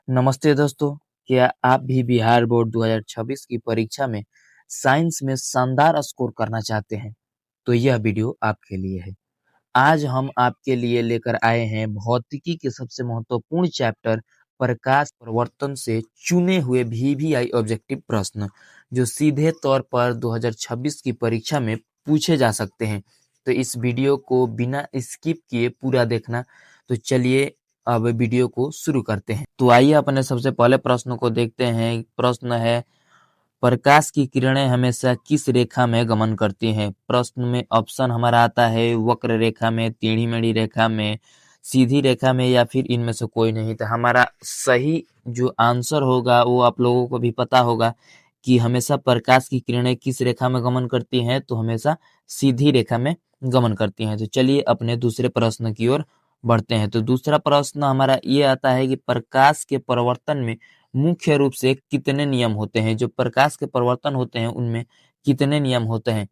नमस्ते दोस्तों, क्या आप भी बिहार बोर्ड 2026 की परीक्षा में साइंस में शानदार स्कोर करना चाहते हैं? तो यह वीडियो आपके लिए है। आज हम आपके लिए लेकर आए हैं भौतिकी के सबसे महत्वपूर्ण चैप्टर प्रकाश प्रवर्तन से चुने हुए वीवीआई ऑब्जेक्टिव प्रश्न, जो सीधे तौर पर 2026 की परीक्षा में पूछे जा सकते हैं। तो इस वीडियो को बिना स्किप किए पूरा देखना। तो चलिए अब वीडियो को शुरू करते हैं। तो आइए अपने सबसे पहले प्रश्न को देखते हैं। प्रश्न है, प्रकाश की किरणें हमेशा किस रेखा में गमन करती हैं? प्रश्न में ऑप्शन हमारा आता है वक्र रेखा में, टेढ़ी मेढ़ी रेखा में, सीधी रेखा में या फिर इनमें से कोई नहीं। तो हमारा सही जो आंसर होगा वो आप लोगों को भी पता होगा कि हमेशा प्रकाश की किरणें किस रेखा में गमन करती हैं, तो हमेशा सीधी रेखा में गमन करती हैं। तो चलिए अपने दूसरे प्रश्न की ओर बढ़ते हैं। तो दूसरा प्रश्न हमारा ये आता है कि प्रकाश के परिवर्तन में मुख्य रूप से कितने नियम होते हैं? जो प्रकाश के परिवर्तन होते हैं उनमें कितने नियम होते हैं?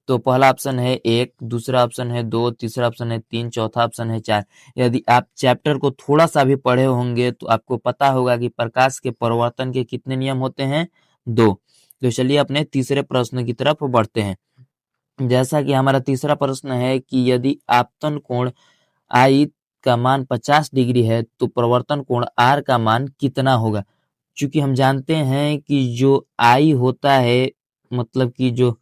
तो पहला ऑप्शन है 1, दूसरा ऑप्शन है 2, तीसरा ऑप्शन है 3, चौथा ऑप्शन है 4। यदि आप चैप्टर को थोड़ा-सा भी पढ़े होंगे तो आपको पता होगा कि प्रकाश के परिवर्तन के कितने नियम होते हैं? 2। तो चलिए अपने तीसरे प्रश्न की तरफ बढ़ते हैं। जैसा कि हमारा तीसरा प्रश्न है कि यदि आपतन कोण I का मान 50 डिग्री है तो प्रवर्तन कोण R का मान कितना होगा? चूँकि हम जानते हैं कि जो I होता है, मतलब कि जो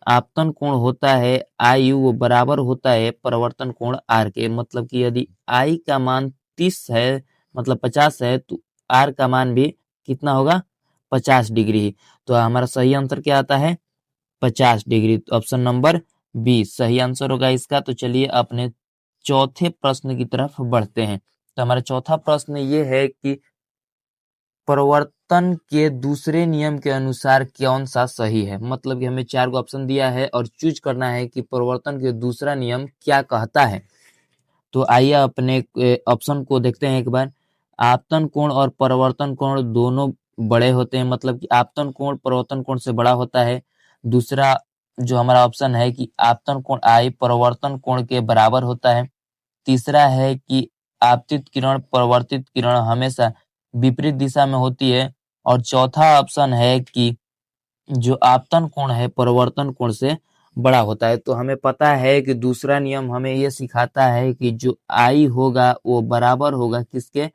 आपतन कोण होता है I वो बराबर होता है प्रवर्तन कोण R के। मतलब कि यदि I का मान 30 है, मतलब 50 है, तो R का मान भी कितना होगा? 50 डिग्री। तो हमारा सही आंसर क्या आता है? 50 डिग्री। तो ऑप्शन नंबर बी सही आंसर होगा इसका। तो चलिए अपने चौथे प्रश्न की तरफ बढ़ते हैं। तो हमारा चौथा प्रश्न ये है कि प्रवर्तन के दूसरे नियम के अनुसार कौन सा सही है? मतलब कि हमें 4 गो ऑप्शन दिया है और चूज करना है कि प्रवर्तन के दूसरा नियम क्या कहता है। तो आइए अपने ऑप्शन को देखते हैं एक बार। आपतन कोण और परावर्तन कोण दोनों बड़े होते हैं, मतलब कि आपतन कोण परावर्तन कोण से बड़ा होता है। दूसरा जो हमारा ऑप्शन है कि आपतन कोण I परावर्तन कोण के बराबर होता है। तीसरा है कि आपतित किरण परावर्तित किरण हमेशा विपरीत दिशा में होती है। और चौथा ऑप्शन है कि जो आपतन कोण है परावर्तन कोण से बड़ा होता है। तो हमें पता है कि दूसरा नियम हमें ये सिखाता है कि जो I होगा वो बराबर होगा किसके?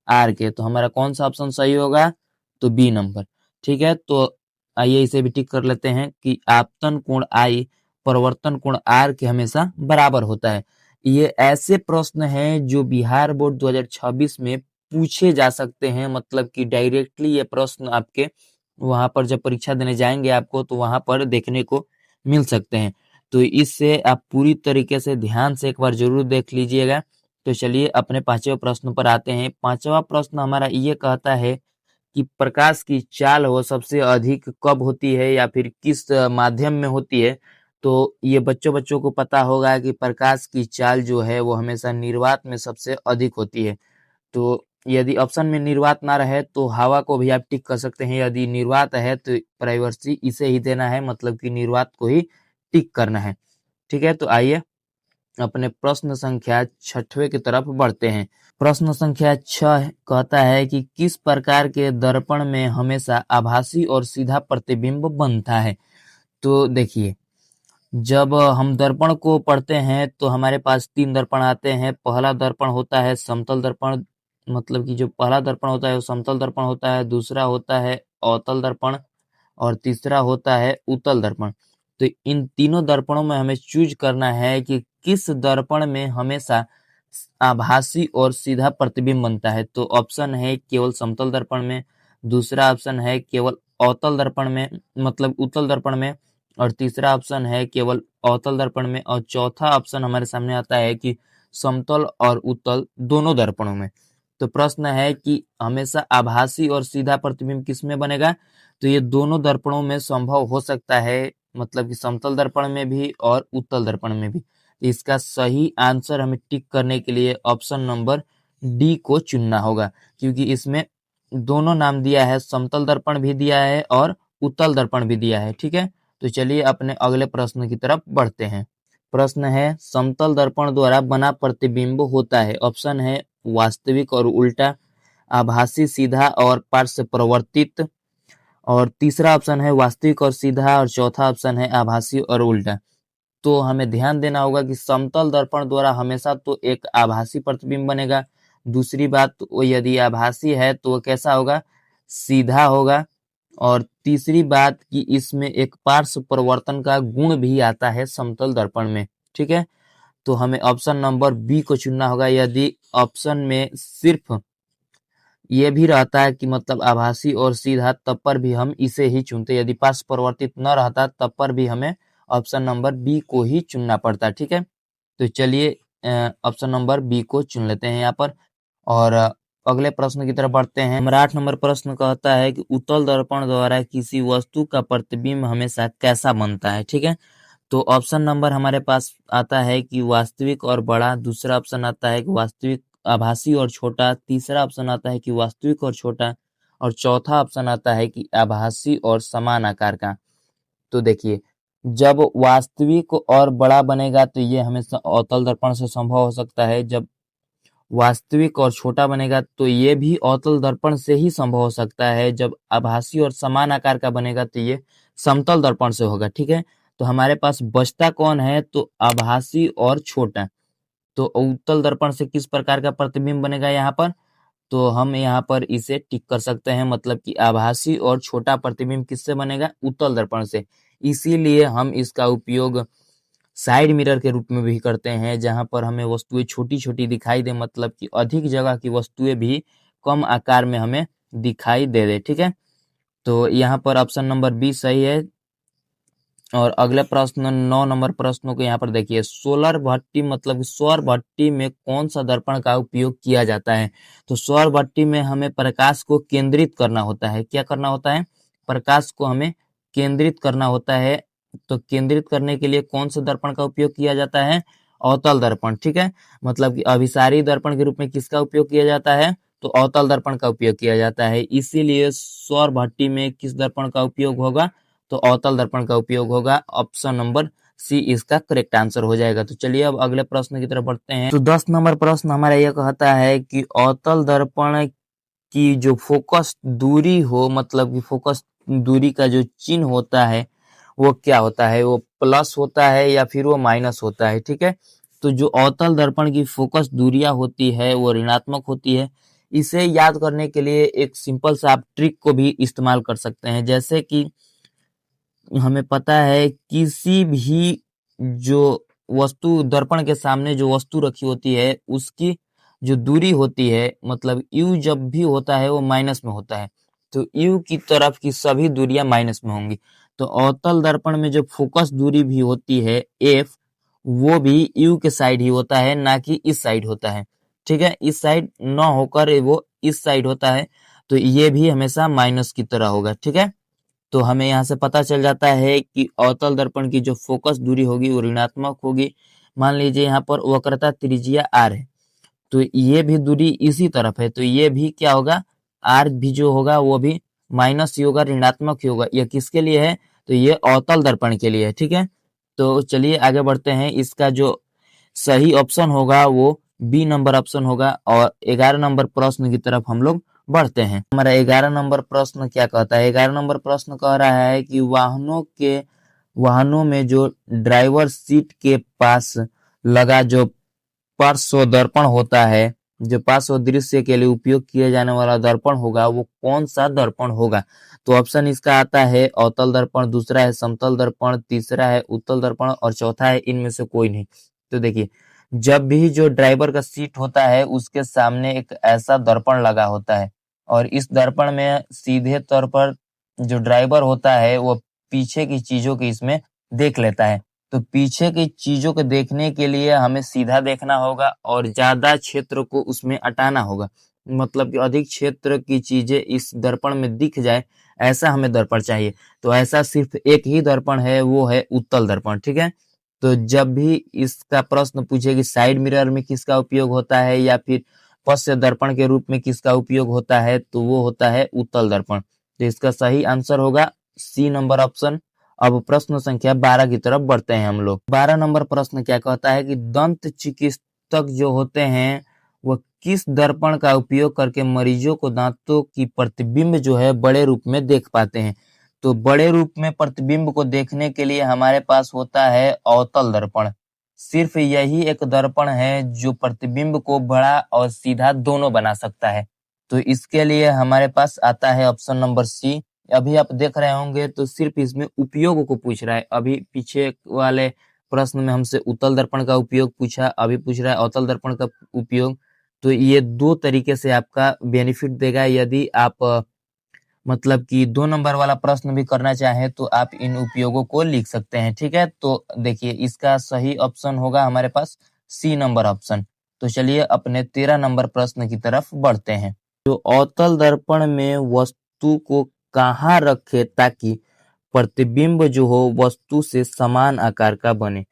R के। तो हमारा कौन सा ऑप्शन सही होगा? तो बी नंबर। ठीक है, तो आइए इसे भी टिक कर लेते हैं कि आपतन कोण I परावर्तन कोण R के हमेशा बराबर होता है। ये ऐसे प्रश्न हैं जो बिहार बोर्ड 2026 में पूछे जा सकते हैं, मतलब कि डायरेक्टली ये प्रश्न आपके वहाँ पर जब परीक्षा देने जाएँगे आपको तो वहाँ पर देखने को मिल सकते हैं। तो इससे आप पूरी तरीके से ध्यान से एक बार ज़रूर देख लीजिएगा। तो चलिए अपने 5वें प्रश्न पर आते हैं। 5वां प्रश्न हमारा ये कहता है कि प्रकाश की चाल वो सबसे अधिक कब होती है या फिर किस माध्यम में होती है? तो ये बच्चों-बच्चों को पता होगा कि प्रकाश की चाल जो है वो हमेशा निर्वात में सबसे अधिक होती है। तो यदि ऑप्शन में निर्वात ना रहे तो हवा को भी आप टिक कर सकते हैं। यदि निर्वात है तो प्राइवसी इसे ही देना है, मतलब कि निर्वात को ही टिक करना है। ठीक है, तो आइए अपने प्रश्न संख्या 6वें की तरफ बढ़ते हैं। प्रश्न संख्या 6 कहता है कि किस प्रकार के दर्पण में हमेशा आभासी और सीधा प्रतिबिंब बनता है? तो देखिए, जब हम दर्पण को पढ़ते हैं तो हमारे पास 3 दर्पण आते हैं। पहला दर्पण होता है समतल दर्पण, मतलब कि जो पहला दर्पण होता है वो समतल दर्पण होता है। दूसरा होता है अवतल दर्पण और तीसरा होता है उत्तल दर्पण। तो इन तीनों दर्पणों में हमें चूज करना है कि किस दर्पण में हमेशा आभासी और सीधा प्रतिबिंब बनता है। तो ऑप्शन है केवल समतल दर्पण में, दूसरा ऑप्शन है केवल अवतल दर्पण में, मतलब उत्तल दर्पण में, और तीसरा ऑप्शन है केवल अवतल दर्पण में, और चौथा ऑप्शन हमारे सामने आता है कि समतल और उत्तल दोनों दर्पणों में। तो प्रश्न है कि हमेशा आभासी और सीधा प्रतिबिंब किस में बनेगा? तो ये दोनों दर्पणों में संभव हो सकता है, मतलब कि समतल दर्पण में भी और उत्तल दर्पण में भी। तो इसका सही आंसर हमें टिक करने के लिए ऑप्शन नंबर डी को चुनना होगा, क्योंकि इसमें दोनों नाम दिया है, समतल दर्पण भी दिया है और उत्तल दर्पण भी दिया है। ठीक है, तो चलिए अपने अगले प्रश्न की तरफ बढ़ते हैं। प्रश्न है, समतल दर्पण द्वारा बना प्रतिबिंब होता है। ऑप्शन है वास्तविक और उल्टा, आभासी सीधा और पार्श्व प्रवर्तित, और तीसरा ऑप्शन है वास्तविक और सीधा, और चौथा ऑप्शन है आभासी और उल्टा। तो हमें ध्यान देना होगा कि समतल दर्पण द्वारा हमेशा तो एक आभासी प्रतिबिंब बनेगा। दूसरी बात, वो यदि आभासी है तो वो कैसा होगा, सीधा होगा। और तीसरी बात कि इसमें एक पार्श्व प्रवर्तन का गुण भी आता है समतल दर्पण में। ठीक है, तो हमें ऑप्शन नंबर बी को चुनना होगा। यदि ऑप्शन में सिर्फ ये भी रहता है कि मतलब आभासी और सीधा, तब पर भी हम इसे ही चुनते। यदि पार्श्व प्रवर्तित न रहता तब पर भी हमें ऑप्शन नंबर बी को ही चुनना पड़ता है। ठीक है, तो चलिए ऑप्शन नंबर बी को चुन लेते हैं यहाँ पर। और अगले प्रश्न की तरफ बढ़ते हैं। हमारा 8 नंबर प्रश्न कहता है कि उत्तल दर्पण द्वारा किसी वस्तु का प्रतिबिंब हमेशा कैसा बनता है। ठीक है, तो ऑप्शन नंबर हमारे पास आता है कि वास्तविक और बड़ा, दूसरा ऑप्शन आता है कि वास्तविक आभासी और छोटा, तीसरा ऑप्शन आता है कि वास्तविक और छोटा, और चौथा ऑप्शन आता है कि आभासी और समान आकार का। तो देखिए, जब वास्तविक और बड़ा बनेगा तो ये हमेशा अवतल दर्पण से संभव हो सकता है। जब वास्तविक और छोटा बनेगा तो ये भी अवतल दर्पण से ही संभव हो सकता है। जब आभासी और समान आकार का बनेगा तो ये समतल दर्पण से होगा। ठीक है, तो हमारे पास बचता कौन है, तो आभासी और छोटा। तो उत्तल दर्पण से किस प्रकार का प्रतिबिंब बनेगा यहाँ पर, तो हम यहाँ पर इसे टिक कर सकते हैं। मतलब कि आभासी और छोटा प्रतिबिंब किससे बनेगा, उत्तल दर्पण से। इसीलिए हम इसका उपयोग साइड मिरर के रूप में भी करते हैं, जहां पर हमें वस्तुएं छोटी छोटी दिखाई दे, मतलब कि अधिक जगह की वस्तुएं भी कम आकार में हमें दिखाई दे। ठीक है, तो यहाँ पर ऑप्शन नंबर बी सही है। और अगले प्रश्न 9 नंबर प्रश्नों को यहाँ पर देखिए, सोलर भट्टी मतलब सौर भट्टी में कौन सा दर्पण का उपयोग किया जाता है। तो सौर भट्टी में हमें प्रकाश को केंद्रित करना होता है। क्या करना होता है, प्रकाश को हमें केंद्रित करना होता है। तो केंद्रित करने के लिए कौन से दर्पण का उपयोग किया जाता है, अवतल दर्पण। ठीक है, मतलब कि अभिसारी दर्पण के रूप में किसका उपयोग किया जाता है, तो अवतल दर्पण का उपयोग किया जाता है। इसीलिए सौर भट्टी में किस दर्पण का उपयोग होगा, तो अवतल दर्पण का उपयोग होगा। ऑप्शन नंबर सी इसका करेक्ट आंसर हो जाएगा। तो चलिए अब अगले प्रश्न की तरफ बढ़ते हैं। तो 10 नंबर प्रश्न हमारा यह कहता है कि अवतल दर्पण की जो फोकस दूरी हो, मतलब कि फोकस दूरी का जो चिन्ह होता है वो क्या होता है, वो प्लस होता है या फिर वो माइनस होता है। ठीक है, तो जो अवतल दर्पण की फोकस दूरियां होती है वो ऋणात्मक होती है। इसे याद करने के लिए एक सिंपल सा आप ट्रिक को भी इस्तेमाल कर सकते हैं। जैसे कि हमें पता है किसी भी जो वस्तु, दर्पण के सामने जो वस्तु रखी होती है उसकी जो दूरी होती है, मतलब यू जब भी होता है वो माइनस में होता है। तो यू की तरफ की सभी दूरियां माइनस में होंगी। तो अवतल दर्पण में जो फोकस दूरी भी होती है एफ, वो भी यू के साइड ही होता है, ना कि इस साइड होता है। ठीक है, इस साइड न होकर वो इस साइड होता है। तो ये भी हमेशा माइनस की तरह होगा। ठीक है, तो हमें यहाँ से पता चल जाता है कि अवतल दर्पण की जो फोकस दूरी होगी वो ऋणात्मक होगी। मान लीजिए यहाँ पर वक्रता त्रिज्या आर है, तो ये भी दूरी इसी तरफ है, तो ये भी क्या होगा, आर भी जो होगा वो भी माइनस ही होगा, ऋणात्मक ही होगा। यह किसके लिए है, तो ये अवतल दर्पण के लिए है। ठीक है, तो चलिए आगे बढ़ते हैं। इसका जो सही ऑप्शन होगा वो बी नंबर ऑप्शन होगा। और 11 नंबर प्रश्न की तरफ हम लोग बढ़ते हैं। हमारा 11 नंबर प्रश्न क्या कहता है, 11 नंबर प्रश्न कह रहा है कि वाहनों में जो ड्राइवर सीट के पास लगा जो पार्श्व दर्पण होता है, जो पार्श्व दृश्य के लिए उपयोग किए जाने वाला दर्पण होगा, वो कौन सा दर्पण होगा। तो ऑप्शन इसका आता है अवतल दर्पण, दूसरा है समतल दर्पण, तीसरा है उत्तल दर्पण, और चौथा है इनमें से कोई नहीं। तो देखिए, जब भी जो ड्राइवर का सीट होता है उसके सामने एक ऐसा दर्पण लगा होता है, और इस दर्पण में सीधे तौर पर जो ड्राइवर होता है वो पीछे की चीजों की इसमें देख लेता है। तो पीछे की चीजों को देखने के लिए हमें सीधा देखना होगा और ज्यादा क्षेत्र को उसमें हटाना होगा। मतलब कि अधिक क्षेत्र की चीजें इस दर्पण में दिख जाए, ऐसा हमें दर्पण चाहिए। तो ऐसा सिर्फ एक ही दर्पण है, वो है उत्तल दर्पण। ठीक है, तो जब भी इसका प्रश्न पूछे कि साइड मिरर में किसका उपयोग होता है या फिर पश्च दर्पण के रूप में किसका उपयोग होता है, तो वो होता है उत्तल दर्पण। तो इसका सही आंसर होगा सी नंबर ऑप्शन। अब प्रश्न संख्या 12 की तरफ बढ़ते हैं हम लोग। 12 नंबर प्रश्न क्या कहता है कि दंत चिकित्सक जो होते हैं वह किस दर्पण का उपयोग करके मरीजों को दांतों की प्रतिबिंब जो है बड़े रूप में देख पाते हैं। तो बड़े रूप में प्रतिबिंब को देखने के लिए हमारे पास होता है अवतल दर्पण। सिर्फ यही एक दर्पण है जो प्रतिबिंब को बड़ा और सीधा दोनों बना सकता है। तो इसके लिए हमारे पास आता है ऑप्शन नंबर सी। अभी आप देख रहे होंगे तो सिर्फ इसमें उपयोग को पूछ रहा है। अभी पीछे वाले प्रश्न में हमसे उत्तल दर्पण का उपयोग पूछा, अभी पूछ रहा है अवतल दर्पण का उपयोग। तो ये दो तरीके से आपका बेनिफिट देगा। यदि आप मतलब कि 2 नंबर वाला प्रश्न भी करना चाहें तो आप इन उपयोगों को लिख सकते हैं। ठीक है, तो देखिए इसका सही ऑप्शन होगा हमारे पास सी नंबर ऑप्शन। तो चलिए अपने 13 नंबर प्रश्न की तरफ बढ़ते हैं। जो अवतल दर्पण में वस्तु को कहाँ रखे ताकि प्रतिबिंब जो हो वस्तु से समान आकार का बने।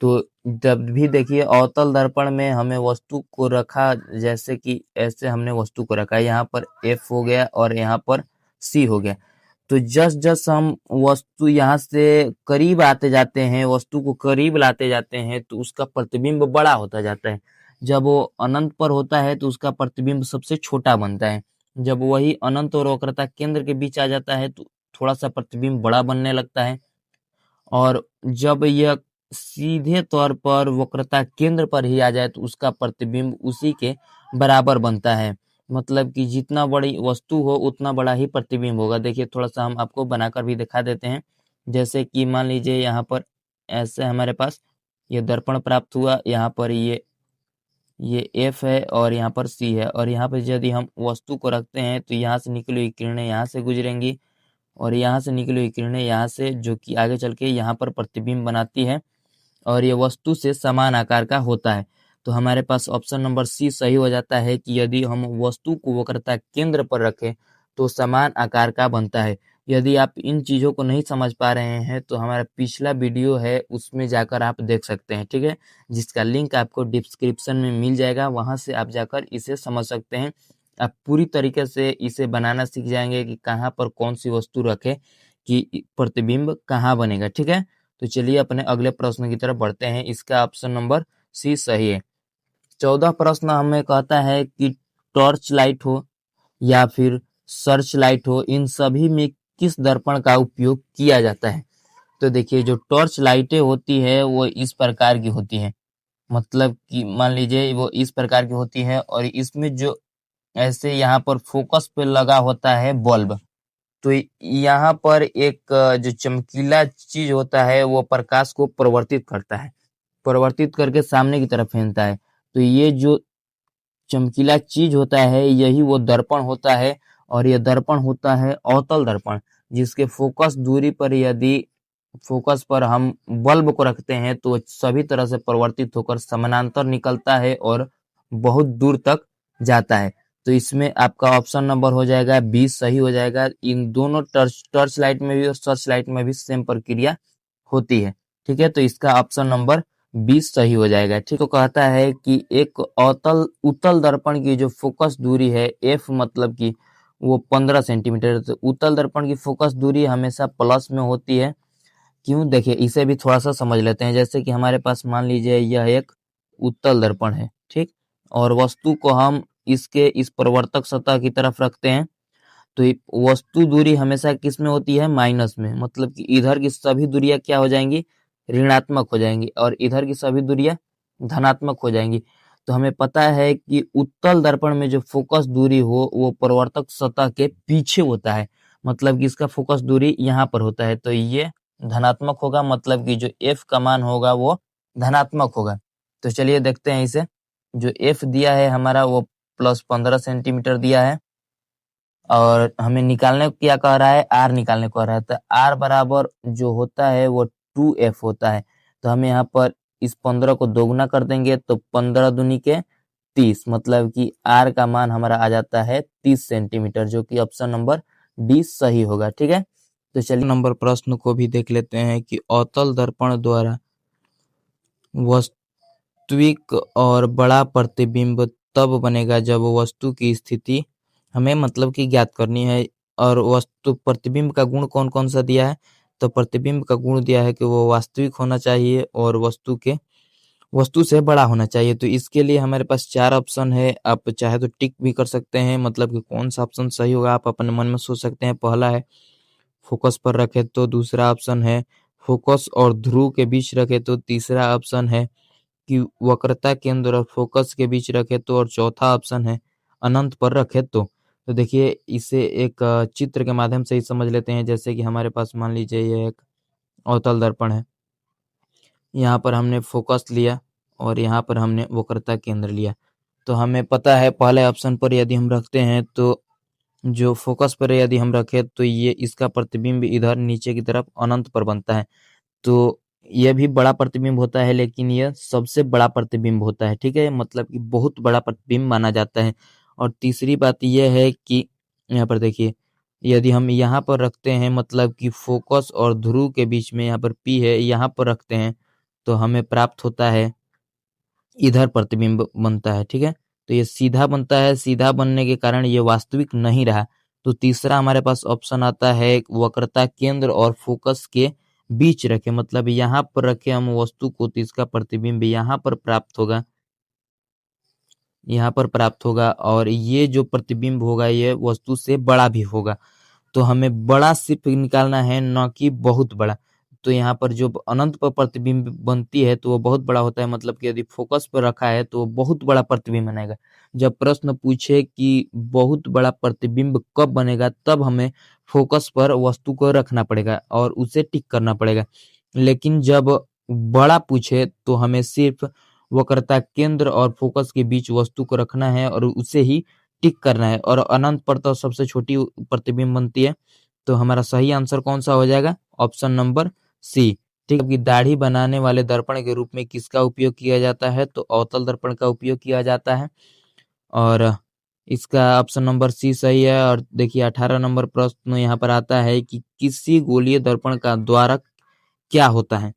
तो जब भी देखिए अवतल दर्पण में हमें वस्तु को रखा, जैसे कि ऐसे हमने वस्तु को रखा, यहाँ पर एफ हो गया और यहाँ पर सी हो गया। तो जस्ट जस्ट हम वस्तु यहाँ से करीब आते जाते हैं, वस्तु को करीब लाते जाते हैं तो उसका प्रतिबिंब बड़ा होता जाता है। जब वो अनंत पर होता है तो उसका प्रतिबिंब सबसे छोटा बनता है। जब वही अनंत और वक्रता केंद्र के बीच आ जाता है तो थोड़ा सा प्रतिबिंब बड़ा बनने लगता है। और जब यह सीधे तौर पर वक्रता केंद्र पर ही आ जाए तो उसका प्रतिबिंब उसी के बराबर बनता है। मतलब कि जितना बड़ी वस्तु हो उतना बड़ा ही प्रतिबिंब होगा। देखिए थोड़ा सा हम आपको बनाकर भी दिखा देते हैं। जैसे कि मान लीजिए यहाँ पर ऐसे हमारे पास ये दर्पण प्राप्त हुआ, यहाँ पर ये एफ है और यहाँ पर सी है, और यहाँ पर यदि हम वस्तु को रखते हैं तो यहाँ से निकली हुई किरणें यहाँ से गुजरेंगी और यहाँ से निकली हुई किरणें यहाँ से, जो कि आगे चल के यहाँ पर प्रतिबिंब बनाती है और ये वस्तु से समान आकार का होता है। तो हमारे पास ऑप्शन नंबर सी सही हो जाता है कि यदि हम वस्तु को वक्रता केंद्र पर रखें तो समान आकार का बनता है। यदि आप इन चीज़ों को नहीं समझ पा रहे हैं तो हमारा पिछला वीडियो है उसमें जाकर आप देख सकते हैं। ठीक है, जिसका लिंक आपको डिस्क्रिप्शन में मिल जाएगा, वहाँ से आप जाकर इसे समझ सकते हैं। आप पूरी तरीके से इसे बनाना सीख जाएंगे कि कहाँ पर कौन सी वस्तु रखें कि प्रतिबिंब कहाँ बनेगा। ठीक है, तो चलिए अपने अगले प्रश्न की तरफ बढ़ते हैं। इसका ऑप्शन नंबर सी सही है। 14 प्रश्न हमें कहता है कि टॉर्च लाइट हो या फिर सर्च लाइट हो, इन सभी में किस दर्पण का उपयोग किया जाता है। तो देखिए जो टॉर्च लाइटें होती है वो इस प्रकार की होती है। मतलब कि मान लीजिए वो इस प्रकार की होती है और इसमें जो ऐसे यहाँ पर फोकस पे लगा होता है बल्ब। तो यहाँ पर एक जो चमकीला चीज होता है वो प्रकाश को परिवर्तित करता है, परिवर्तित करके सामने की तरफ फेंकता है। तो ये जो चमकीला चीज होता है यही वो दर्पण होता है, और ये दर्पण होता है अवतल दर्पण, जिसके फोकस दूरी पर यदि फोकस पर हम बल्ब को रखते हैं तो सभी तरह से परिवर्तित होकर समानांतर निकलता है और बहुत दूर तक जाता है। तो इसमें आपका ऑप्शन नंबर हो जाएगा 20 सही हो जाएगा। इन दोनों टर्च लाइट में भी और सर्च लाइट में भी सेम प्रक्रिया होती है। ठीक है, तो इसका ऑप्शन नंबर 20 सही हो जाएगा। ठीक, तो कहता है कि एक उत्तल दर्पण की जो फोकस दूरी है एफ, मतलब कि वो 15 सेंटीमीटर। तो उत्तल दर्पण की फोकस दूरी हमेशा प्लस में होती है। क्यों, देखिए इसे भी थोड़ा सा समझ लेते हैं। जैसे कि हमारे पास मान लीजिए यह एक उत्तल दर्पण है, ठीक, और वस्तु को हम इसके इस प्रवर्तक सतह की तरफ रखते हैं तो वस्तु दूरी हमेशा किस में होती है, माइनस में। मतलब कि इधर की सभी दूरियां क्या हो जाएंगी, ऋणात्मक हो जाएंगी, और इधर की सभी दूरियां धनात्मक हो जाएंगी। तो हमें पता है कि उत्तल दर्पण में जो फोकस दूरी हो वो प्रवर्तक सतह के पीछे होता है। मतलब कि इसका फोकस दूरी यहाँ पर होता है, तो ये धनात्मक होगा। मतलब कि जो एफ का मान होगा वो धनात्मक होगा। तो चलिए देखते हैं इसे। जो एफ दिया है हमारा वो +15 सेंटीमीटर दिया है, और हमें निकालने को क्या कह रहा है, आर निकालने को कह रहा है। तो आर बराबर जो होता है वो 2f होता है। तो हम यहाँ पर इस 15 को दोगुना कर देंगे तो 15 दूनी के 30, मतलब कि आर का मान हमारा आ जाता है 30 सेंटीमीटर, जो कि ऑप्शन नंबर डी सही होगा। ठीक है, तो चलिए नंबर प्रश्न को भी देख लेते हैं कि अवतल दर्पण द्वारा वास्तविक और बड़ा प्रतिबिंब तब बनेगा जब वस्तु की स्थिति हमें मतलब कि ज्ञात करनी है। और वस्तु प्रतिबिंब का गुण कौन कौन सा दिया है, तो प्रतिबिंब का गुण दिया है कि वो वास्तविक होना चाहिए और वस्तु के वस्तु से बड़ा होना चाहिए। तो इसके लिए हमारे पास 4 ऑप्शन है, आप चाहे तो टिक भी कर सकते हैं, मतलब कि कौन-सा ऑप्शन सही होगा आप अपने मन में सोच सकते हैं। पहला है फोकस पर रखें तो दूसरा ऑप्शन है फोकस और ध्रुव के बीच रखें तो तीसरा ऑप्शन है कि वक्रता केंद्र और फोकस के बीच रखें तो और चौथा ऑप्शन है अनंत पर रखें तो। तो देखिए इसे एक चित्र के माध्यम से ही समझ लेते हैं। जैसे कि हमारे पास मान लीजिए ये एक अवतल दर्पण है, यहाँ पर हमने फोकस लिया और यहाँ पर हमने वक्रता केंद्र लिया। तो हमें पता है पहले ऑप्शन पर यदि हम रखते हैं तो जो फोकस पर यदि हम रखें तो ये इसका प्रतिबिंब इधर नीचे की तरफ अनंत पर बनता है। तो यह भी बड़ा प्रतिबिंब होता है, लेकिन यह सबसे बड़ा प्रतिबिंब होता है, ठीक है? मतलब कि बहुत बड़ा प्रतिबिंब माना जाता है। और तीसरी बात यह है कि यहाँ पर देखिए, यदि हम यहाँ पर रखते हैं मतलब कि फोकस और ध्रुव के बीच में यहाँ पर P है, यहाँ पर रखते हैं तो हमें प्राप्त होता है इधर प्रतिबिंब बनता है, ठीक है? तो ये सीधा बनता है, सीधा बनने के कारण ये वास्तविक नहीं रहा। तो तीसरा हमारे पास ऑप्शन आता है वक्रता केंद्र और फोकस के बीच रखें, मतलब यहाँ पर रखें हम वस्तु को तो इसका प्रतिबिंब यहाँ पर प्राप्त होगा, यहाँ पर प्राप्त होगा और ये जो प्रतिबिंब होगा ये वस्तु से बड़ा भी होगा। तो हमें बड़ा सिर्फ निकालना है, ना कि बहुत बड़ा। तो यहाँ पर जो अनंत पर प्रतिबिंब बनती है तो वो बहुत बड़ा होता है, मतलब कि यदि फोकस पर रखा है तो वो बहुत बड़ा प्रतिबिंब बनेगा। जब प्रश्न पूछे कि बहुत बड़ा प्रतिबिंब कब बनेगा, तब हमें फोकस पर वस्तु को रखना पड़ेगा और उसे टिक करना पड़ेगा। लेकिन जब बड़ा पूछे तो हमें सिर्फ वक्रता केंद्र और फोकस के बीच वस्तु को रखना है और उसे ही टिक करना है। और अनंत पर तो सबसे छोटी प्रतिबिंब बनती है। तो हमारा सही आंसर कौन सा हो जाएगा? Option number C. ठीक है, कि दाढ़ी बनाने वाले दर्पण के रूप में किसका उपयोग किया जाता है? तो अवतल दर्पण का उपयोग किया जाता है और इसका ऑप्शन नंबर सी सही है। और देखिए 18 नंबर प्रश्न यहाँ पर आता है कि किसी गोलीय दर्पण का द्वारक क्या होता है?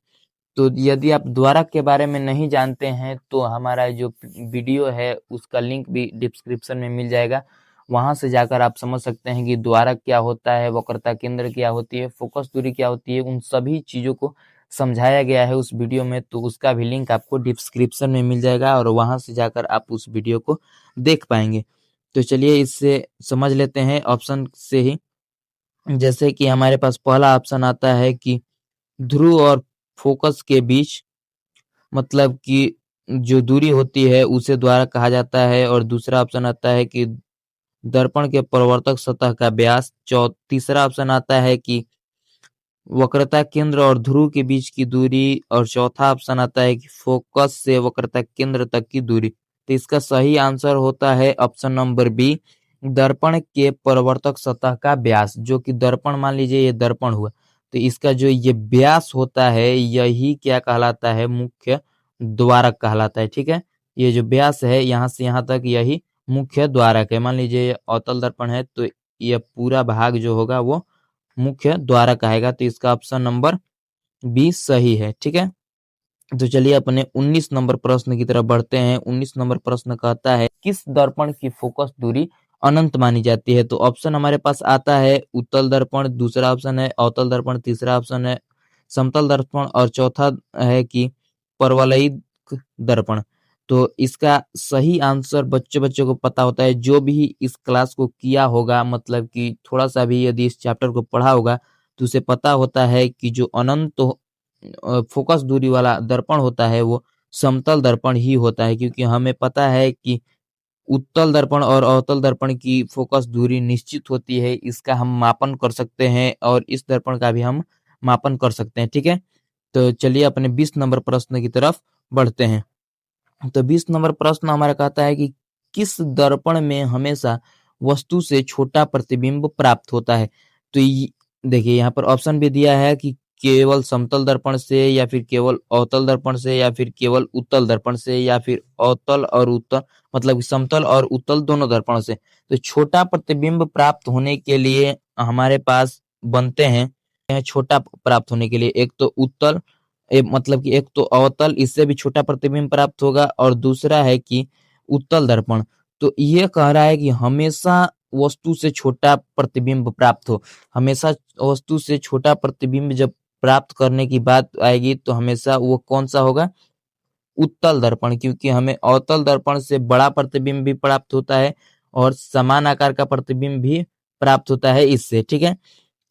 तो यदि आप द्वारक के बारे में नहीं जानते हैं तो हमारा जो वीडियो है उसका लिंक भी डिस्क्रिप्शन में मिल जाएगा, वहां से जाकर आप समझ सकते हैं कि द्वारक क्या होता है, वक्रता केंद्र क्या होती है, फोकस दूरी क्या होती है, उन सभी चीजों को समझाया गया है उस वीडियो में। तो उसका भी लिंक आपको डिस्क्रिप्शन में मिल जाएगा और वहां से जाकर आप उस वीडियो को देख पाएंगे। तो चलिए इससे समझ लेते हैं ऑप्शन से ही। जैसे कि हमारे पास पहला ऑप्शन आता है कि ध्रुव और फोकस के बीच, मतलब कि जो दूरी होती है उसे द्वारक कहा जाता है। और दूसरा ऑप्शन आता है कि दर्पण के परावर्तक सतह का व्यास। तीसरा ऑप्शन आता है कि वक्रता केंद्र और ध्रुव के बीच की दूरी। और चौथा ऑप्शन आता है कि फोकस से वक्रता केंद्र तक की दूरी। तो इसका सही आंसर होता है ऑप्शन नंबर बी, दर्पण के परावर्तक सतह का व्यास। जो कि दर्पण, मान लीजिए ये दर्पण हुआ, तो इसका जो ये व्यास होता है यही क्या कहलाता है? मुख्य द्वारक कहलाता है, ठीक है? ये जो व्यास है यहाँ से यहाँ तक यही मुख्य द्वारक है। मान लीजिए ये अवतल दर्पण है तो यह पूरा भाग जो होगा वो मुख्य द्वारक आएगा। तो इसका ऑप्शन नंबर बी सही है, ठीक है? तो चलिए अपने 19 नंबर प्रश्न की तरफ बढ़ते हैं। 19 नंबर प्रश्न कहता है किस दर्पण की फोकस दूरी अनंत मानी जाती है? तो ऑप्शन हमारे पास आता है उत्तल दर्पण, दूसरा ऑप्शन है अवतल दर्पण, तीसरा ऑप्शन है समतल दर्पण और चौथा है कि परवलयिक दर्पण। तो इसका सही आंसर बच्चों को पता होता है, जो भी इस क्लास को किया होगा, मतलब कि थोड़ा सा भी यदि इस चैप्टर को पढ़ा होगा तो उसे पता होता है कि जो अनंत फोकस दूरी वाला दर्पण होता है वो समतल दर्पण ही होता है। क्योंकि हमें पता है कि उत्तल दर्पण और अवतल दर्पण की फोकस दूरी निश्चित होती है, इसका हम मापन कर सकते हैं और इस दर्पण का भी हम मापन कर सकते हैं, ठीक है? तो चलिए अपने 20 नंबर प्रश्न की तरफ बढ़ते हैं। तो 20 नंबर प्रश्न हमारा कहता है कि किस दर्पण में हमेशा वस्तु से छोटा प्रतिबिंब प्राप्त होता है? तो देखिए यहाँ पर ऑप्शन भी दिया है कि केवल समतल दर्पण से, या फिर केवल अवतल दर्पण से, या फिर केवल उत्तल दर्पण से, या फिर अवतल और उत्तल, मतलब समतल और उत्तल दोनों दर्पण से। तो छोटा प्रतिबिंब प्राप्त होने के लिए हमारे पास बनते हैं छोटा प्राप्त होने के लिए एक तो उत्तल, मतलब कि एक तो अवतल, इससे भी छोटा प्रतिबिंब प्राप्त होगा, और दूसरा है कि उत्तल दर्पण। तो ये कह रहा है कि हमेशा वस्तु से छोटा प्रतिबिंब प्राप्त हो। हमेशा वस्तु से छोटा प्रतिबिंब जब प्राप्त करने की बात आएगी तो हमेशा वो कौन सा होगा? उत्तल दर्पण, क्योंकि हमें अवतल दर्पण से बड़ा प्रतिबिंब भी प्राप्त होता है और समान आकार का प्रतिबिंब भी प्राप्त होता है इससे, ठीक है।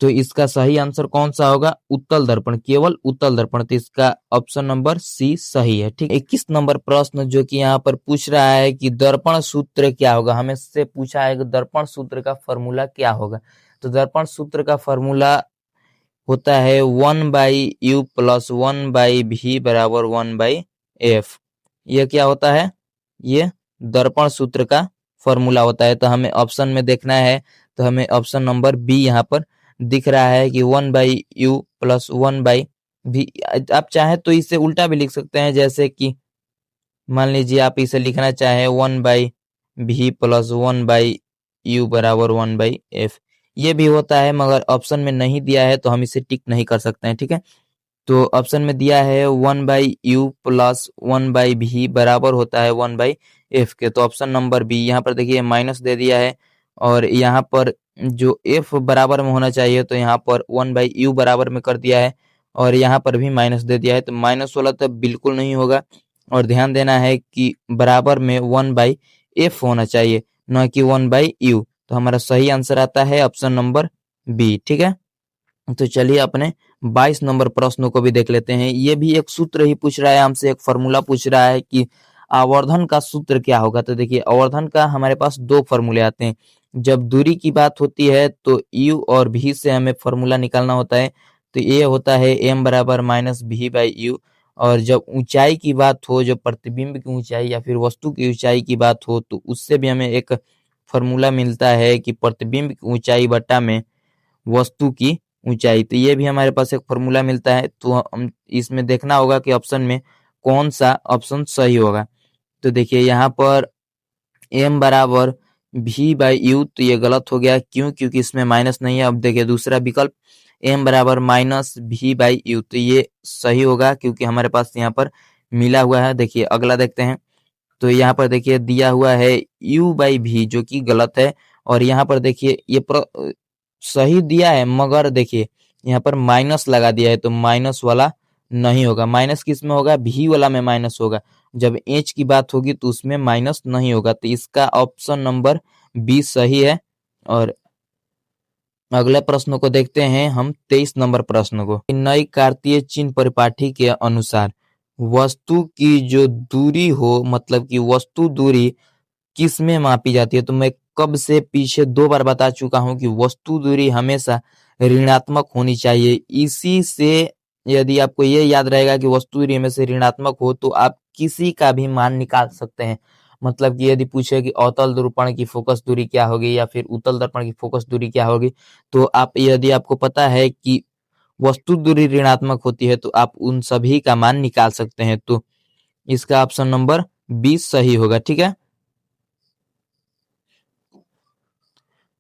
तो इसका सही आंसर कौन सा होगा? उत्तल दर्पण, केवल उत्तल दर्पण। तो इसका ऑप्शन नंबर सी सही है, ठीक। 21 नंबर प्रश्न जो कि यहाँ पर पूछ रहा है कि दर्पण सूत्र क्या होगा। हमें से पूछा है कि दर्पण सूत्र का फॉर्मूला क्या होगा। तो दर्पण सूत्र का फॉर्मूला होता है 1/u प्लस 1/v बराबर 1/f। यह क्या होता है? ये दर्पण सूत्र का फॉर्मूला होता है। तो हमें ऑप्शन में देखना है, तो हमें ऑप्शन नंबर बी यहाँ पर दिख रहा है कि 1/u प्लस 1/v। आप चाहे तो इसे उल्टा भी लिख सकते हैं, जैसे कि मान लीजिए आप इसे लिखना चाहे 1/v प्लस 1/u बराबर 1/f। ये भी होता है, मगर ऑप्शन में नहीं दिया है तो हम इसे टिक नहीं कर सकते हैं, ठीक है। तो ऑप्शन में दिया है 1/u प्लस 1/v बराबर होता है 1/f के। तो ऑप्शन नंबर बी, यहाँ पर देखिए माइनस दे दिया है और यहाँ पर जो f बराबर में होना चाहिए तो यहाँ पर 1/u बराबर में कर दिया है और यहाँ पर भी माइनस दे दिया है। तो माइनस वाला तो बिल्कुल नहीं होगा और ध्यान देना है कि बराबर में 1/f होना चाहिए, न कि 1/u। तो हमारा सही आंसर आता है ऑप्शन नंबर बी, ठीक है। तो चलिए अपने 22 नंबर प्रश्नों को भी देख लेते हैं। ये भी एक सूत्र ही पूछ रहा है हमसे, एक फॉर्मूला पूछ रहा है कि आवर्धन का सूत्र क्या होगा। तो देखिए आवर्धन का हमारे पास दो फॉर्मूले आते हैं। जब दूरी की बात होती है तो u और v से हमें फॉर्मूला निकालना होता है। तो ये होता है m बराबर माइनस v/u। और जब ऊंचाई की बात हो, जो प्रतिबिंब की ऊंचाई या फिर वस्तु की ऊंचाई की बात हो, तो उससे भी हमें एक फॉर्मूला मिलता है कि प्रतिबिंब की ऊंचाई बटा में वस्तु की ऊंचाई। तो ये भी हमारे पास एक फॉर्मूला मिलता है। तो हम इसमें देखना होगा कि ऑप्शन में कौन सा ऑप्शन सही होगा। तो देखिए यहाँ पर m बराबर v/u, तो ये गलत हो गया। क्यों? क्योंकि इसमें माइनस नहीं है। अब देखिए दूसरा विकल्प m बराबर माइनस v/u, तो ये सही होगा क्योंकि हमारे पास यहाँ पर मिला हुआ है। देखिए अगला देखते हैं। तो यहाँ पर देखिए दिया हुआ है u/v, जो कि गलत है। और यहाँ पर देखिए ये सही दिया है, मगर देखिए यहाँ पर माइनस लगा दिया है, तो माइनस वाला नहीं होगा। माइनस किस में होगा? v वाला में माइनस होगा। जब h की बात होगी तो उसमें माइनस नहीं होगा। तो इसका ऑप्शन नंबर बी सही है। और अगले प्रश्न को देखते हैं हम, 23 नंबर प्रश्न को। नई कार्तीय चिन्ह परिपाठी के अनुसार वस्तु की जो दूरी हो, मतलब कि वस्तु दूरी किस में मापी जाती है। तो मैं कब से पीछे 2 बार बता चुका हूं कि वस्तु दूरी हमेशा ऋणात्मक होनी चाहिए। इसी से यदि आपको ये याद रहेगा कि वस्तु दूरी हमेशा ऋणात्मक हो, तो आप किसी का भी मान निकाल सकते हैं। मतलब कि यदि पूछे कि अवतल दर्पण की फोकस दूरी क्या होगी या फिर उत्तल दर्पण की फोकस दूरी क्या होगी, तो आप, यदि आपको पता है कि वस्तु दूरी ऋणात्मक होती है, तो आप उन सभी का मान निकाल सकते हैं। तो इसका ऑप्शन नंबर 20 सही होगा, ठीक है।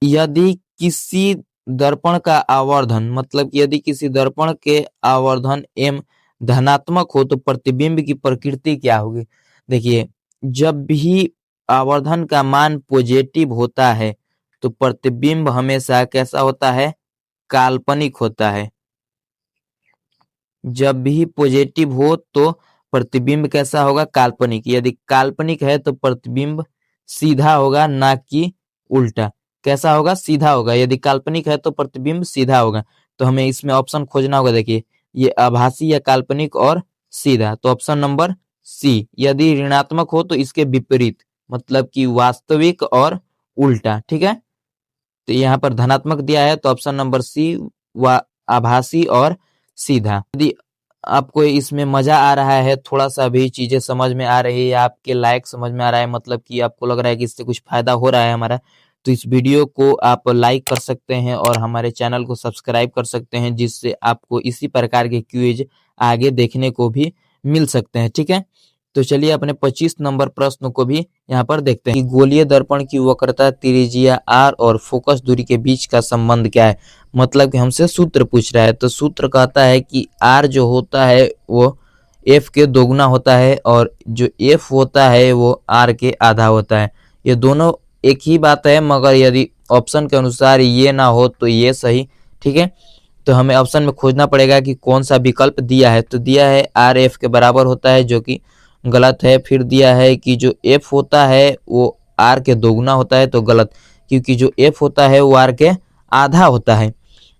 यदि किसी दर्पण का आवर्धन, मतलब कि यदि किसी दर्पण के आवर्धन m धनात्मक हो तो प्रतिबिंब की प्रकृति क्या होगी। देखिए जब भी आवर्धन का मान पॉजिटिव होता है तो प्रतिबिंब हमेशा कैसा होता है? काल्पनिक होता है। जब भी पॉजिटिव हो तो प्रतिबिंब कैसा होगा? काल्पनिक। यदि काल्पनिक है तो प्रतिबिंब सीधा होगा, ना कि उल्टा। कैसा होगा? सीधा होगा। यदि काल्पनिक है तो प्रतिबिंब सीधा होगा। तो हमें इसमें ऑप्शन खोजना होगा। देखिए ये आभासी या काल्पनिक और सीधा। तो ऑप्शन नंबर सी। यदि ऋणात्मक हो तो इसके विपरीत, मतलब कि वास्तविक और उल्टा, ठीक है। तो यहाँ पर धनात्मक दिया है तो ऑप्शन नंबर सी, व आभासी और सीधा। यदि आपको इसमें मजा आ रहा है, थोड़ा सा भी चीजें समझ में आ रही है, आपके लायक समझ में आ रहा है, मतलब कि आपको लग रहा है कि इससे कुछ फायदा हो रहा है हमारा, तो इस वीडियो को आप लाइक कर सकते हैं और हमारे चैनल को सब्सक्राइब कर सकते हैं, जिससे आपको इसी प्रकार के क्विज आगे देखने को भी मिल सकते हैं, ठीक है। तो चलिए अपने 25 नंबर प्रश्न को भी यहाँ पर देखते हैं कि गोलीय दर्पण की वक्रता, त्रिज्या r और फोकस दूरी के बीच का संबंध क्या है। मतलब कि हमसे सूत्र पूछ रहा है। तो सूत्र कहता है कि r जो होता है वो f के दोगुना होता है और जो f होता है वो r के आधा होता है। ये दोनों एक ही बात है, मगर यदि ऑप्शन के अनुसार ये ना हो तो ये सही, ठीक है। तो हमें ऑप्शन में खोजना पड़ेगा कि कौन सा विकल्प दिया है। तो दिया है r f के बराबर होता है, जो कि गलत है। फिर दिया है कि जो f होता है वो r के दोगुना होता है, तो गलत, क्योंकि जो f होता है वो r के आधा होता है।